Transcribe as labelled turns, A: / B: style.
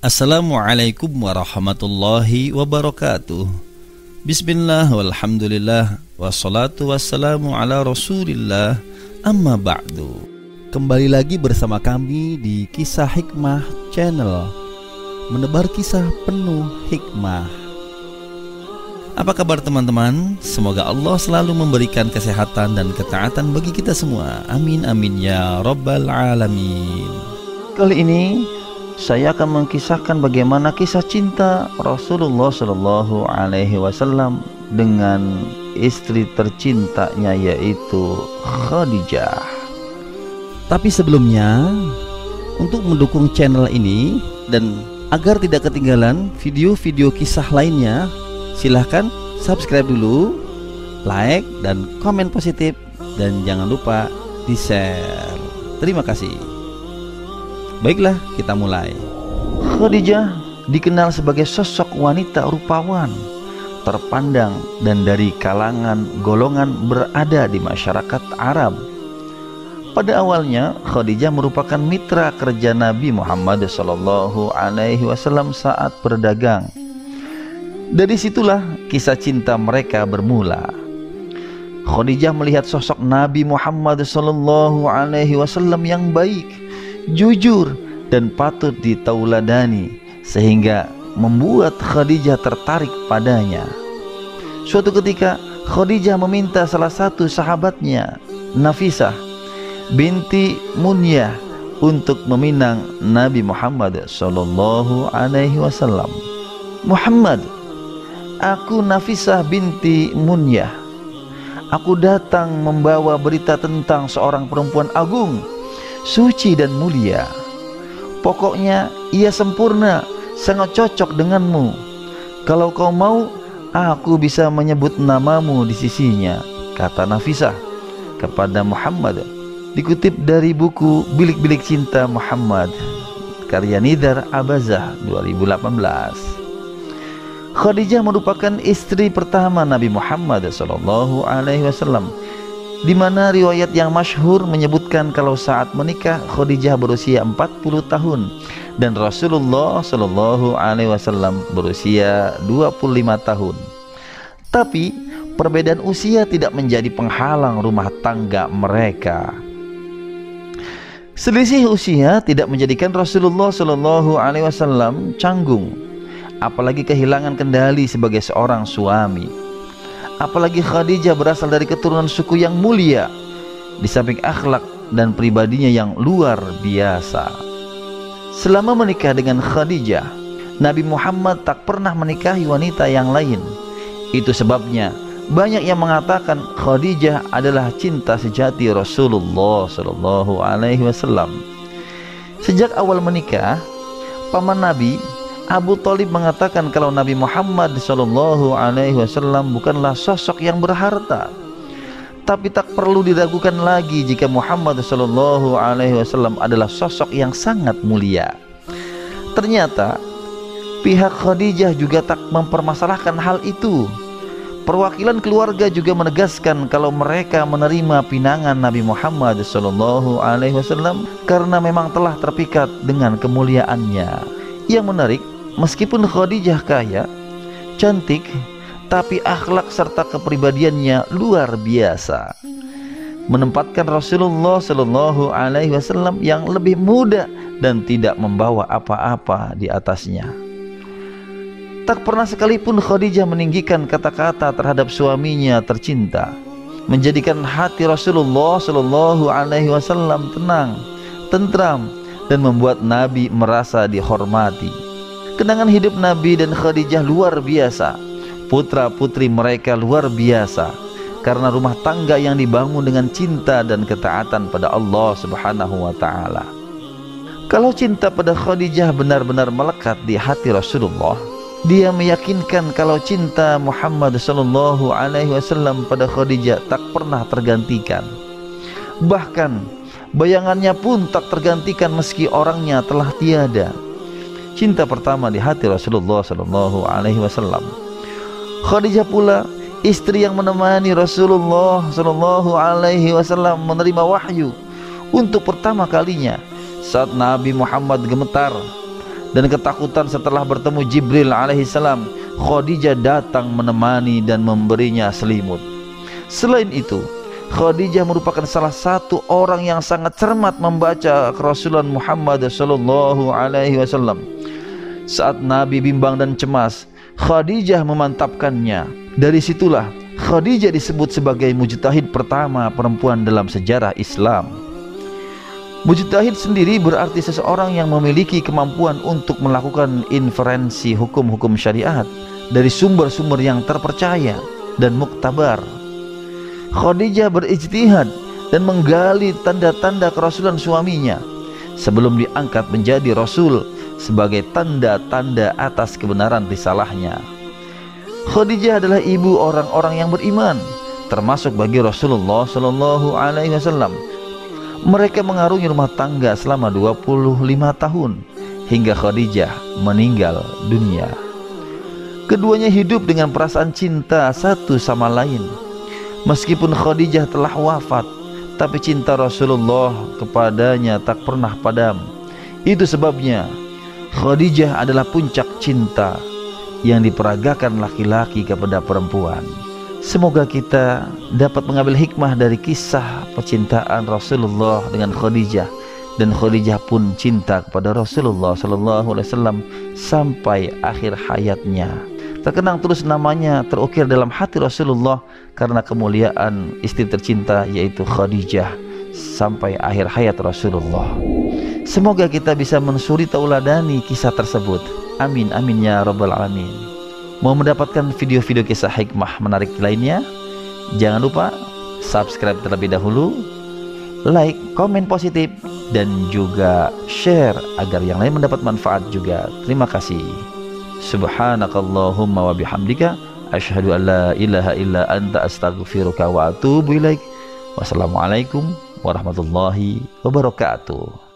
A: Assalamualaikum warahmatullahi wabarakatuh. Bismillah walhamdulillah wassalatu wassalamu ala rasulillah, amma ba'du. Kembali lagi bersama kami di Kisah Hikmah Channel, menebar kisah penuh hikmah. Apa kabar teman-teman? Semoga Allah selalu memberikan kesehatan dan ketaatan bagi kita semua. Amin amin ya rabbal alamin. Kali ini saya akan mengkisahkan bagaimana kisah cinta Rasulullah Shallallahu Alaihi Wasallam dengan istri tercintanya, yaitu Khadijah. Tapi sebelumnya, untuk mendukung channel ini dan agar tidak ketinggalan video-video kisah lainnya, silahkan subscribe dulu, like dan komen positif, dan jangan lupa di share. Terima kasih. Baiklah, kita mulai. Khadijah dikenal sebagai sosok wanita rupawan, terpandang dan dari kalangan golongan berada di masyarakat Arab. Pada awalnya, Khadijah merupakan mitra kerja Nabi Muhammad SAW saat berdagang. Dari situlah kisah cinta mereka bermula. Khadijah melihat sosok Nabi Muhammad SAW yang baik, jujur dan patut ditauladani, sehingga membuat Khadijah tertarik padanya. Suatu ketika Khadijah meminta salah satu sahabatnya, Nafisah binti Munyah, untuk meminang Nabi Muhammad SAW. Muhammad, aku Nafisah binti Munyah. Aku datang membawa berita tentang seorang perempuan agung, suci dan mulia. Pokoknya ia sempurna, sangat cocok denganmu. Kalau kau mau, aku bisa menyebut namamu di sisinya, kata Nafisah kepada Muhammad. Dikutip dari buku Bilik-Bilik Cinta Muhammad, karya Nidar Abazah 2018. Khadijah merupakan istri pertama Nabi Muhammad SAW, di mana riwayat yang masyhur menyebutkan kalau saat menikah Khadijah berusia 40 tahun dan Rasulullah SAW berusia 25 tahun. Tapi perbedaan usia tidak menjadi penghalang rumah tangga mereka. Selisih usia tidak menjadikan Rasulullah SAW canggung, apalagi kehilangan kendali sebagai seorang suami. Apalagi Khadijah berasal dari keturunan suku yang mulia, di samping akhlak dan pribadinya yang luar biasa. Selama menikah dengan Khadijah, Nabi Muhammad tak pernah menikahi wanita yang lain. Itu sebabnya banyak yang mengatakan Khadijah adalah cinta sejati Rasulullah SAW. Sejak awal menikah, paman Nabi Abu Thalib mengatakan kalau Nabi Muhammad SAW bukanlah sosok yang berharta. Tapi tak perlu diragukan lagi jika Muhammad SAW adalah sosok yang sangat mulia. Ternyata pihak Khadijah juga tak mempermasalahkan hal itu. Perwakilan keluarga juga menegaskan kalau mereka menerima pinangan Nabi Muhammad SAW karena memang telah terpikat dengan kemuliaannya. Yang menarik, meskipun Khadijah kaya, cantik, tapi akhlak serta kepribadiannya luar biasa, menempatkan Rasulullah SAW yang lebih muda dan tidak membawa apa-apa di atasnya. Tak pernah sekalipun Khadijah meninggikan kata-kata terhadap suaminya tercinta, menjadikan hati Rasulullah SAW tenang, tentram, dan membuat Nabi merasa dihormati. Kenangan hidup Nabi dan Khadijah luar biasa. Putra-putri mereka luar biasa, karena rumah tangga yang dibangun dengan cinta dan ketaatan pada Allah Subhanahu wa Ta'ala. Kalau cinta pada Khadijah benar-benar melekat di hati Rasulullah, Dia meyakinkan kalau cinta Muhammad sallallahu alaihi wasallam pada Khadijah tak pernah tergantikan. Bahkan bayangannya pun tak tergantikan meski orangnya telah tiada. Cinta pertama di hati Rasulullah sallallahu alaihi wasallam. Khadijah pula istri yang menemani Rasulullah sallallahu alaihi wasallam menerima wahyu untuk pertama kalinya saat Nabi Muhammad gemetar dan ketakutan setelah bertemu Jibril alaihissalam. Khadijah datang menemani dan memberinya selimut. Selain itu, Khadijah merupakan salah satu orang yang sangat cermat membaca kerasulan Muhammad sallallahu alaihi wasallam. Saat Nabi bimbang dan cemas, Khadijah memantapkannya. Dari situlah Khadijah disebut sebagai mujtahid pertama perempuan dalam sejarah Islam. Mujtahid sendiri berarti seseorang yang memiliki kemampuan untuk melakukan inferensi hukum-hukum syariat dari sumber-sumber yang terpercaya dan muktabar. Khadijah berijtihad dan menggali tanda-tanda kerasulan suaminya sebelum diangkat menjadi rasul sebagai tanda-tanda atas kebenaran risalahnya. Khadijah adalah ibu orang-orang yang beriman, termasuk bagi Rasulullah sallallahu alaihi wasallam. Mereka mengarungi rumah tangga selama 25 tahun hingga Khadijah meninggal dunia. Keduanya hidup dengan perasaan cinta satu sama lain. Meskipun Khadijah telah wafat, tapi cinta Rasulullah kepadanya tak pernah padam. Itu sebabnya Khadijah adalah puncak cinta yang diperagakan laki-laki kepada perempuan. Semoga kita dapat mengambil hikmah dari kisah percintaan Rasulullah dengan Khadijah, dan Khadijah pun cinta kepada Rasulullah sallallahu alaihi wasallam sampai akhir hayatnya. Terkenang terus namanya terukir dalam hati Rasulullah karena kemuliaan istri tercinta yaitu Khadijah sampai akhir hayat Rasulullah. Semoga kita bisa mensuri tauladani kisah tersebut. Amin amin ya rabbal alamin. Mau mendapatkan video-video kisah hikmah menarik lainnya? Jangan lupa subscribe terlebih dahulu, like, komen positif, dan juga share agar yang lain mendapat manfaat juga. Terima kasih. Subhanakallahumma wa bihamdika asyhadu an la ilaha illa anta astaghfiruka wa atubu ilaik. Wassalamualaikum warahmatullahi wabarakatuh.